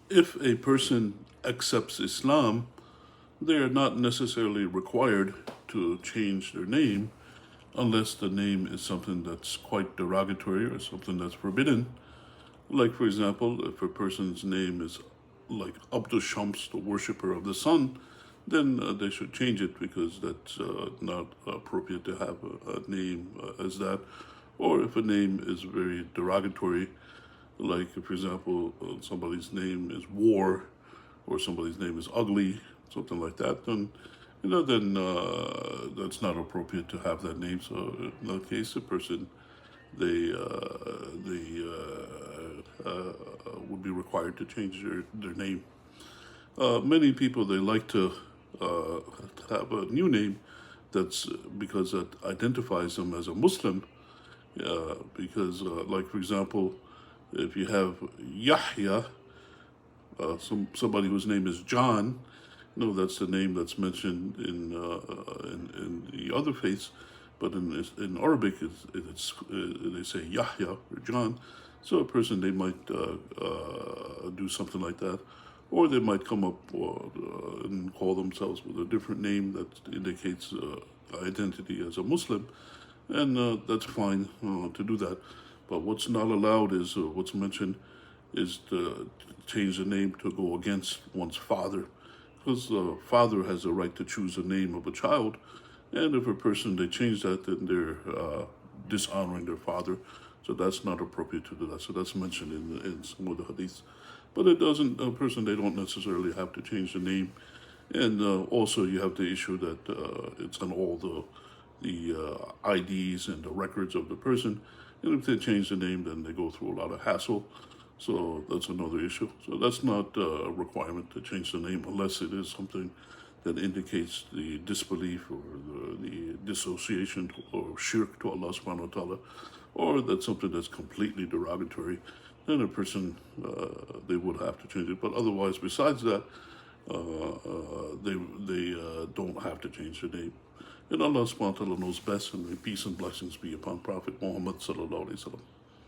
if a person accepts Islam, they are not necessarily required to change their name unless the name is something that's quite derogatory or something that's forbidden. Like, for example, if a person's name is like Abdul Shams, the worshipper of the sun, then they should change it because that's not appropriate to have a name as that. Or if a name is very derogatory, like, for example, somebody's name is War, or somebody's name is Ugly, something like that, then that's not appropriate to have that name. So in that case, the person they would be required to change their name. Many people they like to uh, have a new name that's because it identifies them as a Muslim. Because, like, for example, if you have Yahya, somebody whose name is John, no, that's the name that's mentioned in the other faiths, but in Arabic it's they say Yahya or John. So a person they might do something like that, or they might come up and call themselves with a different name that indicates identity as a Muslim, and that's fine to do that. But what's not allowed is what's mentioned is to change the name to go against one's father, because the father has the right to choose the name of a child, and if a person they change that, then they're dishonoring their father. So that's not appropriate to do that. So that's mentioned in some of the hadiths. But it doesn't, a person, they don't necessarily have to change the name. And also, you have the issue that it's on all the IDs and the records of the person. And if they change the name, then they go through a lot of hassle. So that's another issue. So that's not a requirement to change the name unless it is something that indicates the disbelief or the dissociation or shirk to Allah subhanahu wa ta'ala, or that's something that's completely derogatory, then a person, they would have to change it. But otherwise, besides that, they don't have to change the name. And Allah subhanahu wa ta'ala knows best, and may peace and blessings be upon Prophet Muhammad sallallahu alaihi wasallam.